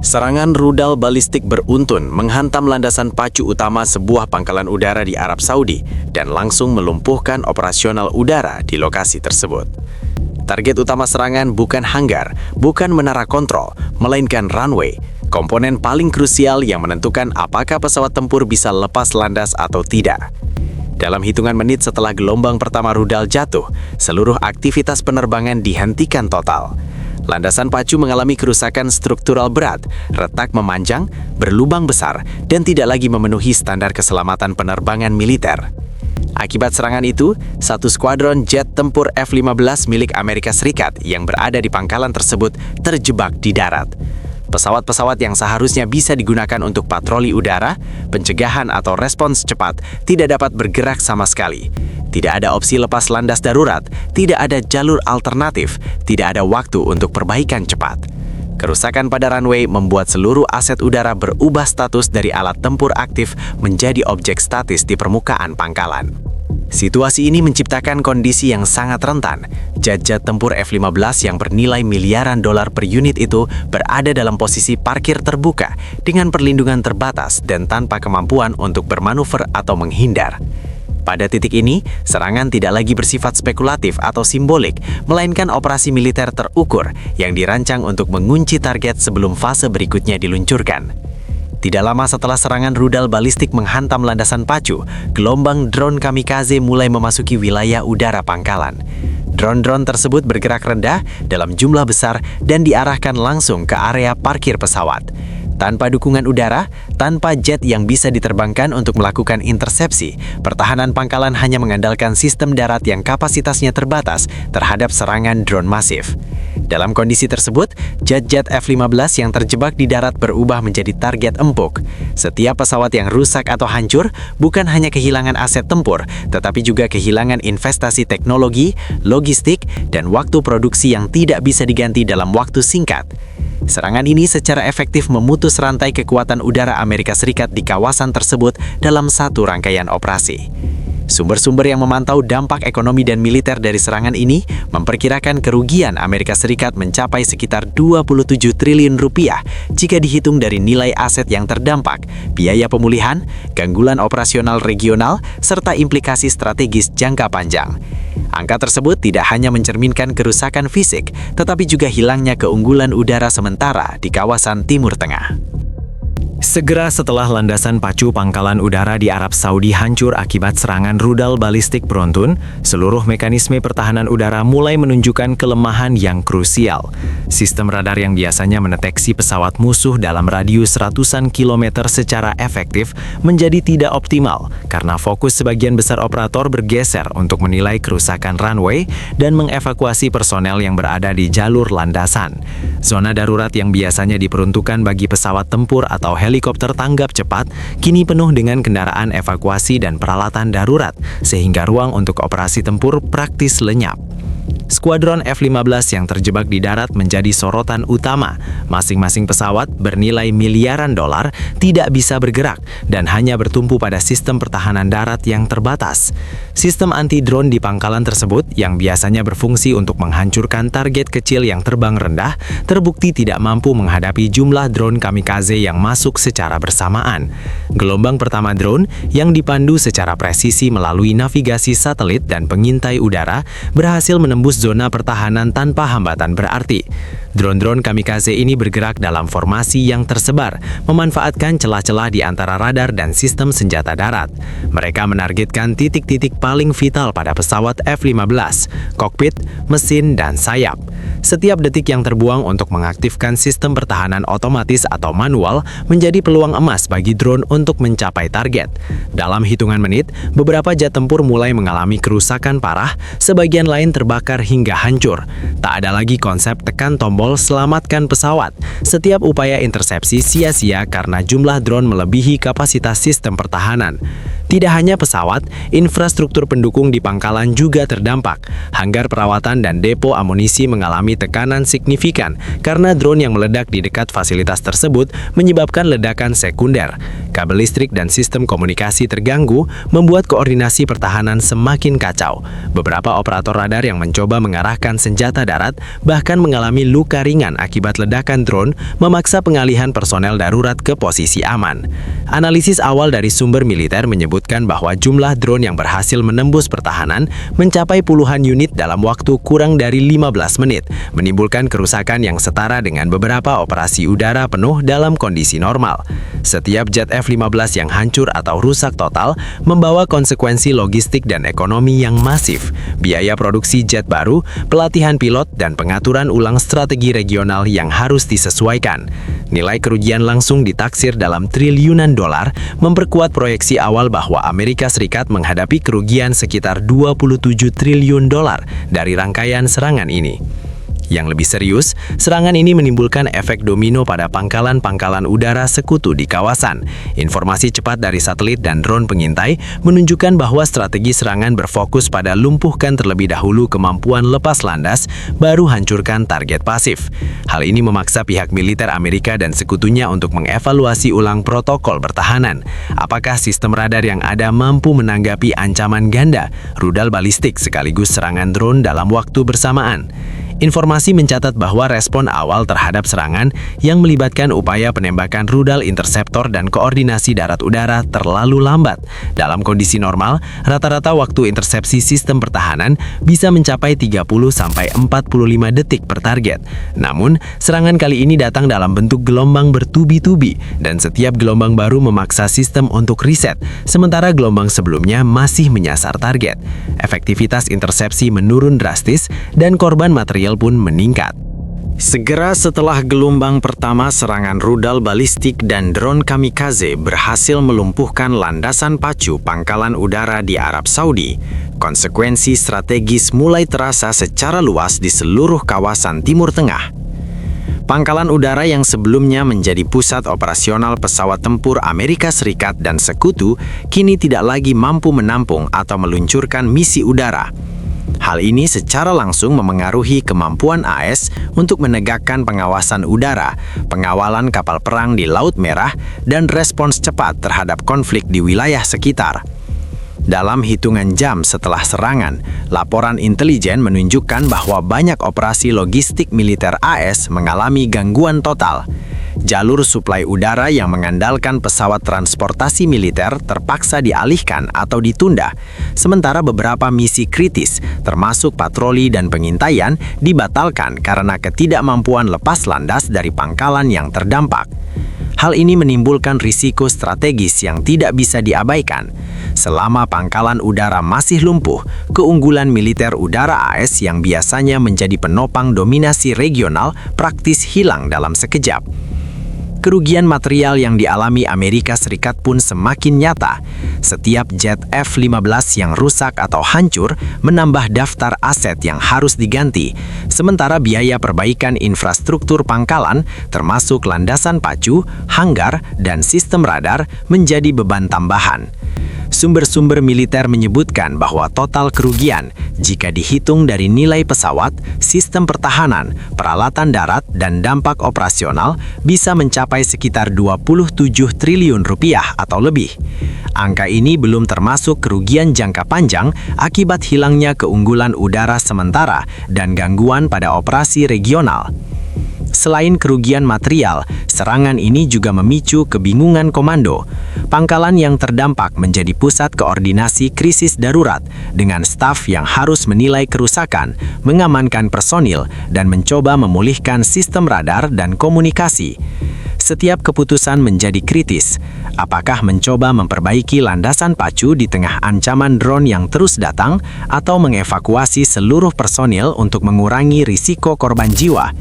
Serangan rudal balistik beruntun menghantam landasan pacu utama sebuah pangkalan udara di Arab Saudi dan langsung melumpuhkan operasional udara di lokasi tersebut. Target utama serangan bukan hanggar, bukan menara kontrol, melainkan runway, komponen paling krusial yang menentukan apakah pesawat tempur bisa lepas landas atau tidak. Dalam hitungan menit setelah gelombang pertama rudal jatuh, seluruh aktivitas penerbangan dihentikan total. Landasan pacu mengalami kerusakan struktural berat, retak memanjang, berlubang besar, dan tidak lagi memenuhi standar keselamatan penerbangan militer. Akibat serangan itu, satu skuadron jet tempur F-15 milik Amerika Serikat yang berada di pangkalan tersebut terjebak di darat. Pesawat-pesawat yang seharusnya bisa digunakan untuk patroli udara, pencegahan atau respons cepat tidak dapat bergerak sama sekali. Tidak ada opsi lepas landas darurat, tidak ada jalur alternatif, tidak ada waktu untuk perbaikan cepat. Kerusakan pada runway membuat seluruh aset udara berubah status dari alat tempur aktif menjadi objek statis di permukaan pangkalan. Situasi ini menciptakan kondisi yang sangat rentan. Jet-jet tempur F-15 yang bernilai miliaran dolar per unit itu berada dalam posisi parkir terbuka dengan perlindungan terbatas dan tanpa kemampuan untuk bermanuver atau menghindar. Pada titik ini, serangan tidak lagi bersifat spekulatif atau simbolik, melainkan operasi militer terukur yang dirancang untuk mengunci target sebelum fase berikutnya diluncurkan. Tidak lama setelah serangan rudal balistik menghantam landasan pacu, gelombang drone kamikaze mulai memasuki wilayah udara pangkalan. Drone-drone tersebut bergerak rendah dalam jumlah besar dan diarahkan langsung ke area parkir pesawat. Tanpa dukungan udara, tanpa jet yang bisa diterbangkan untuk melakukan intersepsi, pertahanan pangkalan hanya mengandalkan sistem darat yang kapasitasnya terbatas terhadap serangan drone masif. Dalam kondisi tersebut, jet-jet F-15 yang terjebak di darat berubah menjadi target empuk. Setiap pesawat yang rusak atau hancur bukan hanya kehilangan aset tempur, tetapi juga kehilangan investasi teknologi, logistik, dan waktu produksi yang tidak bisa diganti dalam waktu singkat. Serangan ini secara efektif memutus rantai kekuatan udara Amerika Serikat di kawasan tersebut dalam satu rangkaian operasi. Sumber-sumber yang memantau dampak ekonomi dan militer dari serangan ini memperkirakan kerugian Amerika Serikat mencapai sekitar 27 triliun rupiah jika dihitung dari nilai aset yang terdampak, biaya pemulihan, gangguan operasional regional, serta implikasi strategis jangka panjang. Angka tersebut tidak hanya mencerminkan kerusakan fisik, tetapi juga hilangnya keunggulan udara sementara di kawasan Timur Tengah. Segera setelah landasan pacu pangkalan udara di Arab Saudi hancur akibat serangan rudal balistik beruntun, seluruh mekanisme pertahanan udara mulai menunjukkan kelemahan yang krusial. Sistem radar yang biasanya mendeteksi pesawat musuh dalam radius ratusan kilometer secara efektif menjadi tidak optimal karena fokus sebagian besar operator bergeser untuk menilai kerusakan runway dan mengevakuasi personel yang berada di jalur landasan. Zona darurat yang biasanya diperuntukkan bagi pesawat tempur atau helikopter tanggap cepat kini penuh dengan kendaraan evakuasi dan peralatan darurat, sehingga ruang untuk operasi tempur praktis lenyap. Skuadron F-15 yang terjebak di darat menjadi sorotan utama. Masing-masing pesawat bernilai miliaran dolar tidak bisa bergerak dan hanya bertumpu pada sistem pertahanan darat yang terbatas. Sistem anti-drone di pangkalan tersebut yang biasanya berfungsi untuk menghancurkan target kecil yang terbang rendah, terbukti tidak mampu menghadapi jumlah drone kamikaze yang masuk secara bersamaan. Gelombang pertama drone yang dipandu secara presisi melalui navigasi satelit dan pengintai udara berhasil menembus zona pertahanan tanpa hambatan berarti. Drone-drone kamikaze ini bergerak dalam formasi yang tersebar, memanfaatkan celah-celah di antara radar dan sistem senjata darat. Mereka menargetkan titik-titik paling vital pada pesawat F-15, kokpit, mesin, dan sayap. Setiap detik yang terbuang untuk mengaktifkan sistem pertahanan otomatis atau manual menjadi peluang emas bagi drone untuk mencapai target. Dalam hitungan menit, beberapa jet tempur mulai mengalami kerusakan parah, sebagian lain terbakar hingga hancur. Tak ada lagi konsep tekan tombol selamatkan pesawat. Setiap upaya intersepsi sia-sia karena jumlah drone melebihi kapasitas sistem pertahanan. Tidak hanya pesawat, infrastruktur pendukung di pangkalan juga terdampak. Hanggar perawatan dan depo amunisi mengalami tekanan signifikan karena drone yang meledak di dekat fasilitas tersebut menyebabkan ledakan sekunder. Kabel listrik dan sistem komunikasi terganggu, membuat koordinasi pertahanan semakin kacau. Beberapa operator radar yang mencoba mengarahkan senjata darat bahkan mengalami luka ringan akibat ledakan drone, memaksa pengalihan personel darurat ke posisi aman. Analisis awal dari sumber militer menyebutkan bahwa jumlah drone yang berhasil menembus pertahanan mencapai puluhan unit dalam waktu kurang dari 15 menit, menimbulkan kerusakan yang setara dengan beberapa operasi udara penuh dalam kondisi normal. Setiap jet F-15 yang hancur atau rusak total membawa konsekuensi logistik dan ekonomi yang masif, biaya produksi jet baru, pelatihan pilot, dan pengaturan ulang strategi regional yang harus disesuaikan. Nilai kerugian langsung ditaksir dalam triliunan dolar, memperkuat proyeksi awal bahwa Amerika Serikat menghadapi kerugian sekitar 27 triliun dolar dari rangkaian serangan ini. Yang lebih serius, serangan ini menimbulkan efek domino pada pangkalan-pangkalan udara sekutu di kawasan. Informasi cepat dari satelit dan drone pengintai menunjukkan bahwa strategi serangan berfokus pada lumpuhkan terlebih dahulu kemampuan lepas landas, baru hancurkan target pasif. Hal ini memaksa pihak militer Amerika dan sekutunya untuk mengevaluasi ulang protokol pertahanan. Apakah sistem radar yang ada mampu menanggapi ancaman ganda, rudal balistik sekaligus serangan drone dalam waktu bersamaan? Informasi mencatat bahwa respon awal terhadap serangan yang melibatkan upaya penembakan rudal interseptor dan koordinasi darat-udara terlalu lambat. Dalam kondisi normal, rata-rata waktu intersepsi sistem pertahanan bisa mencapai 30-45 detik per target. Namun, serangan kali ini datang dalam bentuk gelombang bertubi-tubi, dan setiap gelombang baru memaksa sistem untuk riset, sementara gelombang sebelumnya masih menyasar target. Efektivitas intersepsi menurun drastis, dan korban material pun meningkat. Segera setelah gelombang pertama, serangan rudal balistik dan drone kamikaze berhasil melumpuhkan landasan pacu pangkalan udara di Arab Saudi. Konsekuensi strategis mulai terasa secara luas di seluruh kawasan Timur Tengah. Pangkalan udara yang sebelumnya menjadi pusat operasional pesawat tempur Amerika Serikat dan sekutu, kini tidak lagi mampu menampung atau meluncurkan misi udara. Hal ini secara langsung memengaruhi kemampuan AS untuk menegakkan pengawasan udara, pengawalan kapal perang di Laut Merah, dan respons cepat terhadap konflik di wilayah sekitar. Dalam hitungan jam setelah serangan, laporan intelijen menunjukkan bahwa banyak operasi logistik militer AS mengalami gangguan total. Jalur suplai udara yang mengandalkan pesawat transportasi militer terpaksa dialihkan atau ditunda, sementara beberapa misi kritis, termasuk patroli dan pengintaian, dibatalkan karena ketidakmampuan lepas landas dari pangkalan yang terdampak. Hal ini menimbulkan risiko strategis yang tidak bisa diabaikan. Selama pangkalan udara masih lumpuh, keunggulan militer udara AS yang biasanya menjadi penopang dominasi regional praktis hilang dalam sekejap. Kerugian material yang dialami Amerika Serikat pun semakin nyata. Setiap jet F-15 yang rusak atau hancur menambah daftar aset yang harus diganti, sementara biaya perbaikan infrastruktur pangkalan, termasuk landasan pacu, hanggar, dan sistem radar, menjadi beban tambahan. Sumber-sumber militer menyebutkan bahwa total kerugian, jika dihitung dari nilai pesawat, sistem pertahanan, peralatan darat, dan dampak operasional, bisa mencapai sekitar 27 triliun rupiah atau lebih. Angka ini belum termasuk kerugian jangka panjang akibat hilangnya keunggulan udara sementara dan gangguan pada operasi regional. Selain kerugian material, serangan ini juga memicu kebingungan komando. Pangkalan yang terdampak menjadi pusat koordinasi krisis darurat dengan staf yang harus menilai kerusakan, mengamankan personil, dan mencoba memulihkan sistem radar dan komunikasi. Setiap keputusan menjadi kritis. Apakah mencoba memperbaiki landasan pacu di tengah ancaman drone yang terus datang, atau mengevakuasi seluruh personil untuk mengurangi risiko korban jiwa?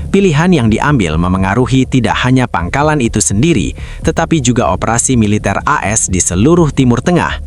Pilihan yang diambil memengaruhi tidak hanya pangkalan itu sendiri, tetapi juga operasi militer AS di seluruh Timur Tengah.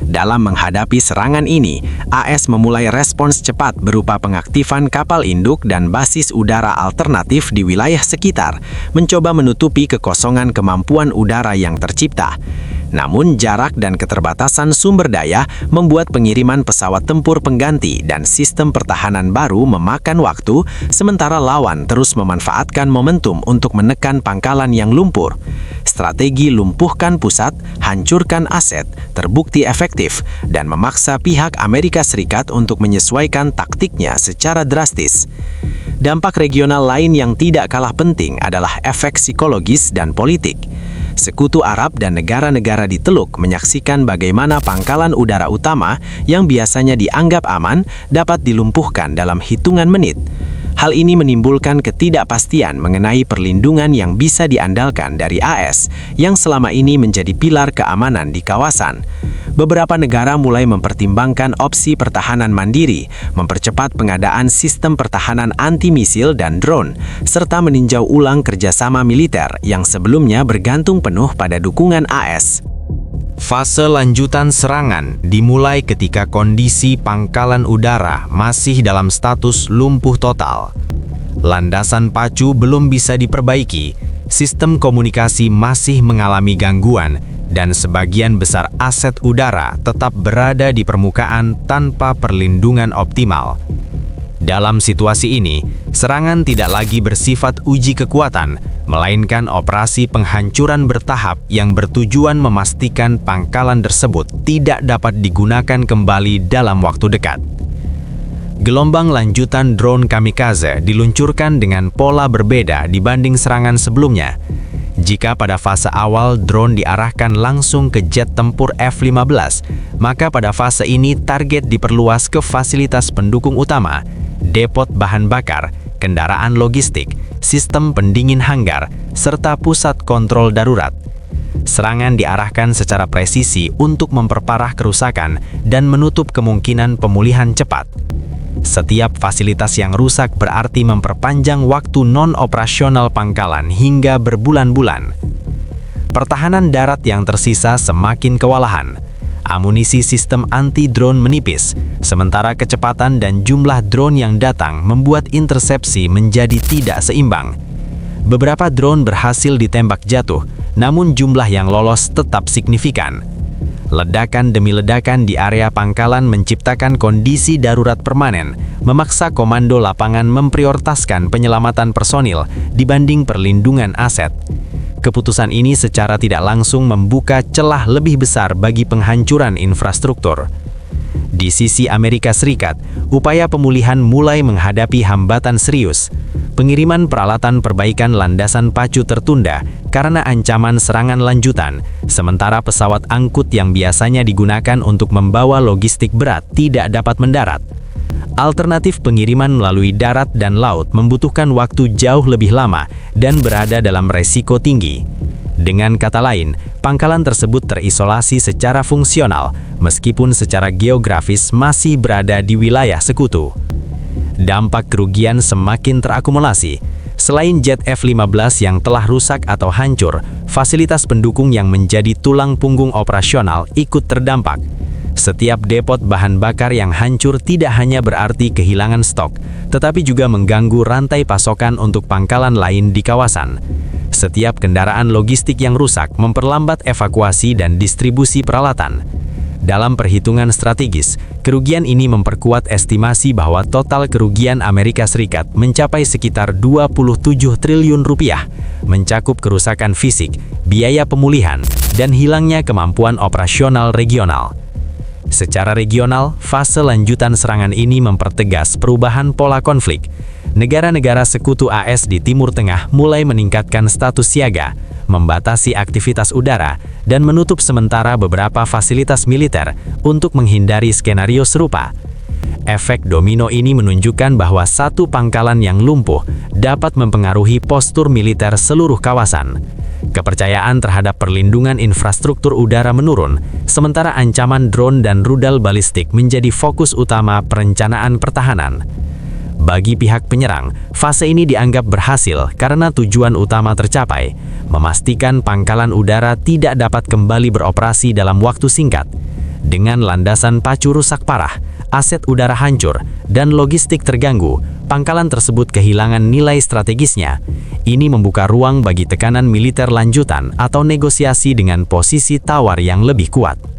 Dalam menghadapi serangan ini, AS memulai respons cepat berupa pengaktifan kapal induk dan basis udara alternatif di wilayah sekitar, mencoba menutupi kekosongan kemampuan udara yang tercipta. Namun jarak dan keterbatasan sumber daya membuat pengiriman pesawat tempur pengganti dan sistem pertahanan baru memakan waktu, sementara lawan terus memanfaatkan momentum untuk menekan pangkalan yang lumpur. Strategi lumpuhkan pusat, hancurkan aset, terbukti efektif dan memaksa pihak Amerika Serikat untuk menyesuaikan taktiknya secara drastis. Dampak regional lain yang tidak kalah penting adalah efek psikologis dan politik. Sekutu Arab dan negara-negara di Teluk menyaksikan bagaimana pangkalan udara utama yang biasanya dianggap aman dapat dilumpuhkan dalam hitungan menit. Hal ini menimbulkan ketidakpastian mengenai perlindungan yang bisa diandalkan dari AS yang selama ini menjadi pilar keamanan di kawasan. Beberapa negara mulai mempertimbangkan opsi pertahanan mandiri, mempercepat pengadaan sistem pertahanan anti-misil dan drone, serta meninjau ulang kerjasama militer yang sebelumnya bergantung penuh pada dukungan AS. Fase lanjutan serangan dimulai ketika kondisi pangkalan udara masih dalam status lumpuh total. Landasan pacu belum bisa diperbaiki, sistem komunikasi masih mengalami gangguan, dan sebagian besar aset udara tetap berada di permukaan tanpa perlindungan optimal. Dalam situasi ini, serangan tidak lagi bersifat uji kekuatan, melainkan operasi penghancuran bertahap yang bertujuan memastikan pangkalan tersebut tidak dapat digunakan kembali dalam waktu dekat. Gelombang lanjutan drone kamikaze diluncurkan dengan pola berbeda dibanding serangan sebelumnya. Jika pada fase awal drone diarahkan langsung ke jet tempur F-15, maka pada fase ini target diperluas ke fasilitas pendukung utama, depot bahan bakar, kendaraan logistik, sistem pendingin hanggar, serta pusat kontrol darurat. Serangan diarahkan secara presisi untuk memperparah kerusakan dan menutup kemungkinan pemulihan cepat. Setiap fasilitas yang rusak berarti memperpanjang waktu non-operasional pangkalan hingga berbulan-bulan. Pertahanan darat yang tersisa semakin kewalahan. Amunisi sistem anti-drone menipis, sementara kecepatan dan jumlah drone yang datang membuat intersepsi menjadi tidak seimbang. Beberapa drone berhasil ditembak jatuh, namun jumlah yang lolos tetap signifikan. Ledakan demi ledakan di area pangkalan menciptakan kondisi darurat permanen, memaksa komando lapangan memprioritaskan penyelamatan personil dibanding perlindungan aset. Keputusan ini secara tidak langsung membuka celah lebih besar bagi penghancuran infrastruktur. Di sisi Amerika Serikat, upaya pemulihan mulai menghadapi hambatan serius. Pengiriman peralatan perbaikan landasan pacu tertunda karena ancaman serangan lanjutan, sementara pesawat angkut yang biasanya digunakan untuk membawa logistik berat tidak dapat mendarat. Alternatif pengiriman melalui darat dan laut membutuhkan waktu jauh lebih lama dan berada dalam resiko tinggi. Dengan kata lain, pangkalan tersebut terisolasi secara fungsional, meskipun secara geografis masih berada di wilayah sekutu. Dampak kerugian semakin terakumulasi. Selain jet F-15 yang telah rusak atau hancur, fasilitas pendukung yang menjadi tulang punggung operasional ikut terdampak. Setiap depot bahan bakar yang hancur tidak hanya berarti kehilangan stok, tetapi juga mengganggu rantai pasokan untuk pangkalan lain di kawasan. Setiap kendaraan logistik yang rusak memperlambat evakuasi dan distribusi peralatan. Dalam perhitungan strategis, kerugian ini memperkuat estimasi bahwa total kerugian Amerika Serikat mencapai sekitar 27 triliun rupiah, mencakup kerusakan fisik, biaya pemulihan, dan hilangnya kemampuan operasional regional. Secara regional, fase lanjutan serangan ini mempertegas perubahan pola konflik. Negara-negara sekutu AS di Timur Tengah mulai meningkatkan status siaga, membatasi aktivitas udara, dan menutup sementara beberapa fasilitas militer untuk menghindari skenario serupa. Efek domino ini menunjukkan bahwa satu pangkalan yang lumpuh dapat mempengaruhi postur militer seluruh kawasan. Kepercayaan terhadap perlindungan infrastruktur udara menurun, sementara ancaman drone dan rudal balistik menjadi fokus utama perencanaan pertahanan. Bagi pihak penyerang, fase ini dianggap berhasil karena tujuan utama tercapai, memastikan pangkalan udara tidak dapat kembali beroperasi dalam waktu singkat. Dengan landasan pacu rusak parah, aset udara hancur, dan logistik terganggu, pangkalan tersebut kehilangan nilai strategisnya. Ini membuka ruang bagi tekanan militer lanjutan atau negosiasi dengan posisi tawar yang lebih kuat.